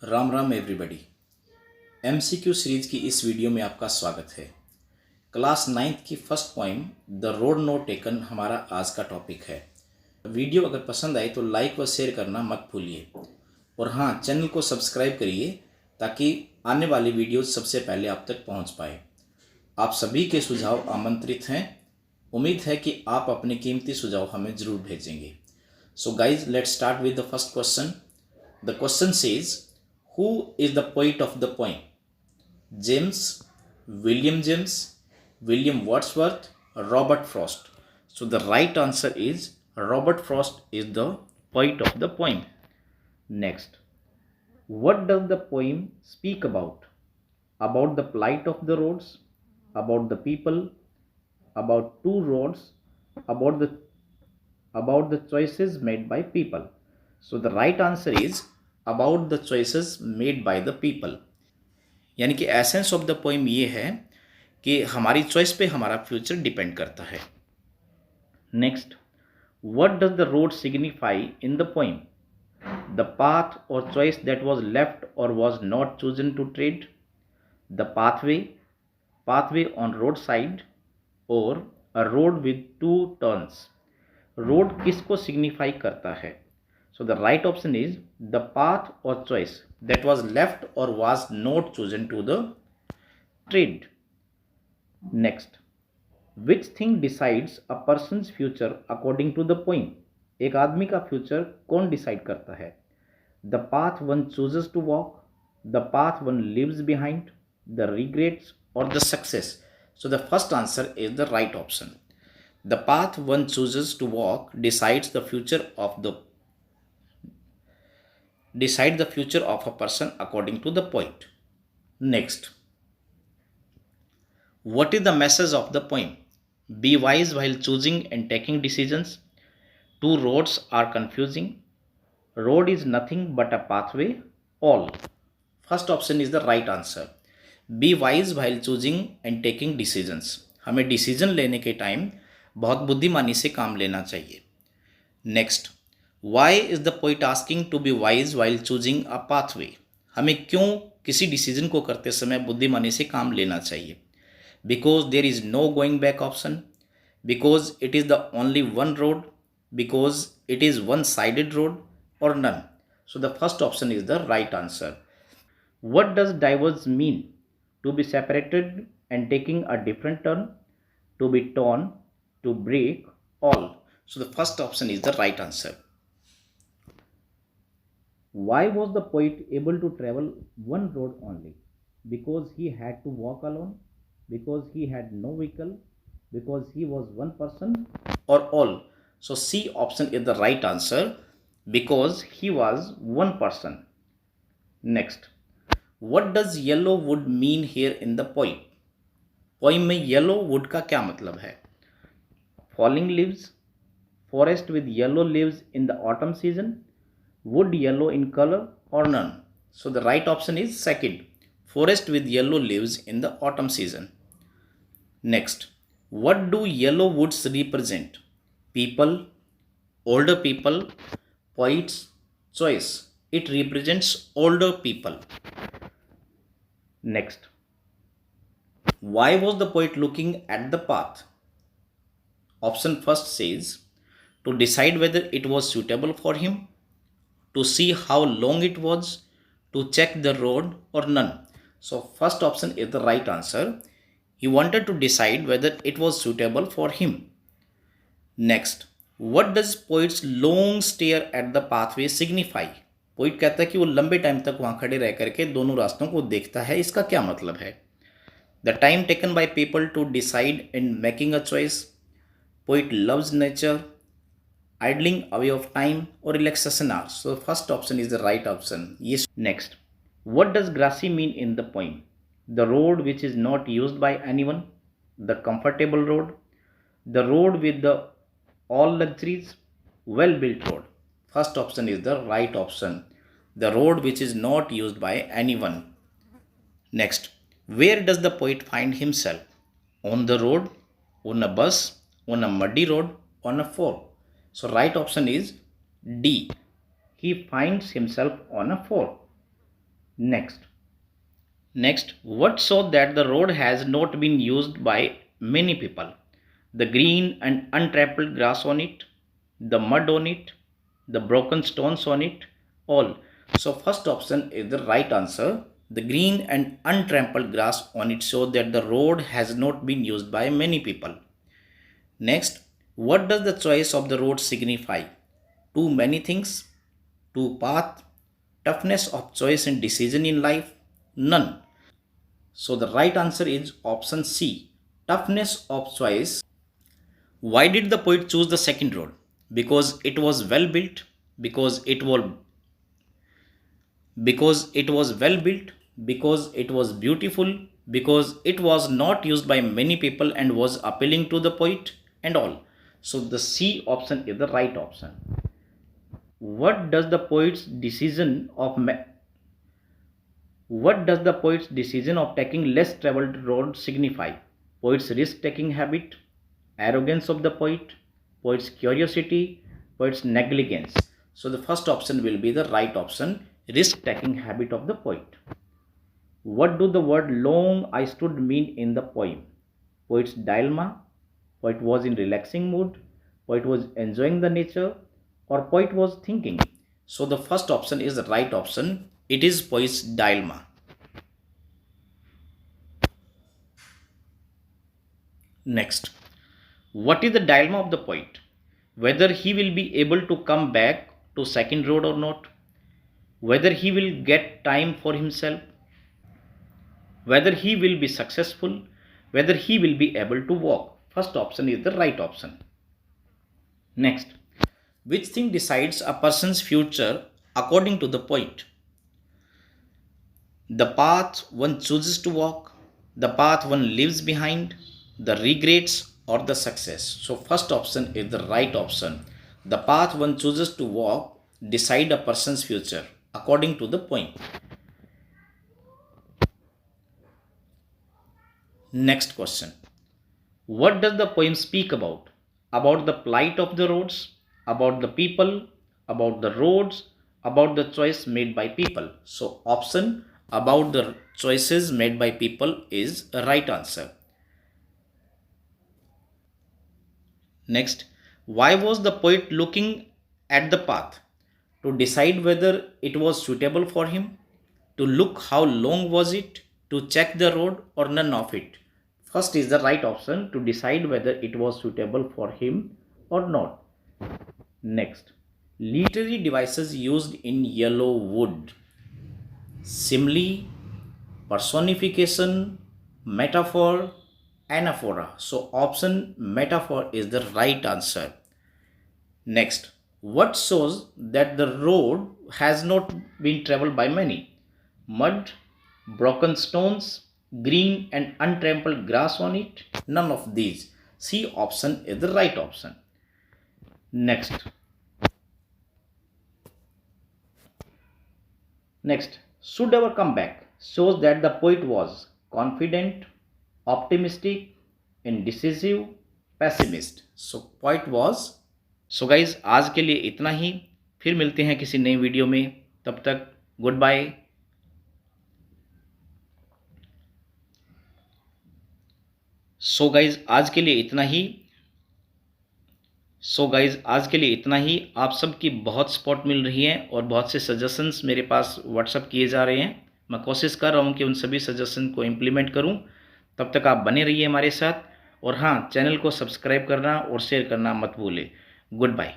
Ram Ram everybody. MCQ series की इस video में आपका स्वागत है। क्लास नाइन्थ की first poem the road know taken हमारा आज का टॉपिक है। वीडियो अगर पसंद आए तो लाइक व शेयर करना मत भूलिए और हाँ, चैनल को सब्सक्राइब करिए ताकि आने वाली वीडियो सबसे पहले आप तक पहुंच पाए। आप सभी के सुझाव आमंत्रित हैं। उम्मीद है कि आप अपने कीमती सुझाव हमें ज़रूर भेजेंगे। So guys, let's start with the first question. The question says, who is the poet of the poem? James, William James, William Wordsworth, Robert Frost. So the right answer is Robert Frost is the poet of the poem. Next, what does the poem speak about? About the plight of the roads, about the people, about two roads, about the about the choices made by people. So the right answer is about the choices made by the people. यानी कि essence of the poem ये है कि हमारी choice पे हमारा future depend करता है। Next, what does the road signify in the poem? The path और चॉइस दैट वाज लेफ्ट और was not chosen to tread, the pathway on road side और a road with two turns. Road किसको signify करता है? So the right option is the path or choice that was left or was not chosen to the trade. Next, which thing decides a person's future according to the poem? एक आदमी का future कौन decide करता है? The path one chooses to walk, the path one leaves behind, the regrets or the success. So the first answer is the right option. The path one chooses to walk decides the future of a person according to the poet. Next, what is the message of the poem? Be wise while choosing and taking decisions. Two roads are confusing. Road is nothing but a pathway. All. First option is the right answer. Be wise while choosing and taking decisions. हमें decision लेने के time बहुत बुद्धिमानी से काम लेना चाहिए। Next, why is the poet asking to be wise while choosing a pathway? हमें क्यों किसी डिसीजन को करते समय बुद्धिमानी से काम लेना चाहिए? Because there is no going back option, because it is the only one road, because it is one sided road और none. So the first option is the right answer. What does diverse mean? To be separated and taking a different turn, to be torn, to break, all. So the first option is the right answer. Why was the poet able to travel one road only? Because he had to walk alone, because he had no vehicle, because he was one person, or all. So C option is the right answer, because he was one person. Next, what does yellow wood mean here in the poem? Poem में yellow wood का क्या मतलब है? Falling leaves, forest with yellow leaves in the autumn season, wood yellow in colour और none. So the right option is second, forest with yellow leaves in the autumn season. Next, what do yellow woods represent? People, older people, poets, choice. It represents older people. Next, why was the poet looking at the path? Option first says to decide whether it was suitable for him, to see how long it was, to check the road or none. So first option is the right answer. He wanted to decide whether it was suitable for him. Next, what does poet's long stare at the pathway signify? Poet कहता है कि वो लंबे time तक वहां खड़े रह करके दोनों रास्तों को देखता है। इसका क्या मतलब है? The time taken by people to decide in making a choice. Poet loves nature, idling away of time or relaxation hours. So first option is the right option. Yes. Next, what does grassy mean in the poem? The road which is not used by anyone, the comfortable road, the road with the all luxuries, well-built road. First option is the right option. The road which is not used by anyone. Next, where does the poet find himself? On the road, on a bus, on a muddy road, on a fork. So right option is D. He finds himself on a fork. Next, what shows that the road has not been used by many people? The green and untrampled grass on it, the mud on it, the broken stones on it, all. So first option is the right answer. The green and untrampled grass on it show that the road has not been used by many people. Next, what does the choice of the road signify? Too many things, too path, toughness of choice and decision in life, none. So the right answer is option C, toughness of choice. Why did the poet choose the second road? Because it was well built, because it was well built, because it was beautiful, because it was not used by many people and was appealing to the poet and all. So the C option is the right option. What does the poet's decision of taking less traveled road signify? Poet's risk-taking habit, arrogance of the poet, poet's curiosity, poet's negligence. So the first option will be the right option, risk-taking habit of the poet. What do the word long I stood mean in the poem? Poet's dilemma, poet was in relaxing mood, poet was enjoying the nature, or poet was thinking. So the first option is the right option. It is poet's dilemma. Next, what is the dilemma of the poet? Whether he will be able to come back to second road or not, whether he will get time for himself, whether he will be successful, whether he will be able to walk. First option is the right option. Next, which thing decides a person's future according to the poet? The path one chooses to walk, the path one leaves behind, the regrets, or the success. So first option is the right option. The path one chooses to walk decide a person's future according to the poem. Next question. What does the poem speak about? About the plight of the roads, about the people, about the roads, about the choice made by people. So option about the choices made by people is a right answer. Next, why was the poet looking at the path? To decide whether it was suitable for him, to look how long was it, to check the road, or none of it. First is the right option, to decide whether it was suitable for him or not. Next, literary devices used in yellow wood. Simile, personification, metaphor, anaphora. So option metaphor is the right answer. Next, what shows that the road has not been traveled by many? Mud, broken stones, green and untrampled grass on it? None of these. C option is the right option. Next, should ever come back shows that the poet was confident, optimistic, indecisive, pessimist. So poet was. So guys आज के लिए इतना ही, फिर मिलते हैं किसी नई video में, तब तक गुड बाय। सो गाइज आज के लिए इतना ही। आप सबकी बहुत सपोर्ट मिल रही है और बहुत से सजेशंस मेरे पास व्हाट्सअप किए जा रहे हैं। मैं कोशिश कर रहा हूं कि उन सभी सजेशन को इम्प्लीमेंट करूं। तब तक आप बने रहिए हमारे साथ, और हाँ, चैनल को सब्सक्राइब करना और शेयर करना मत भूलें। Good bye.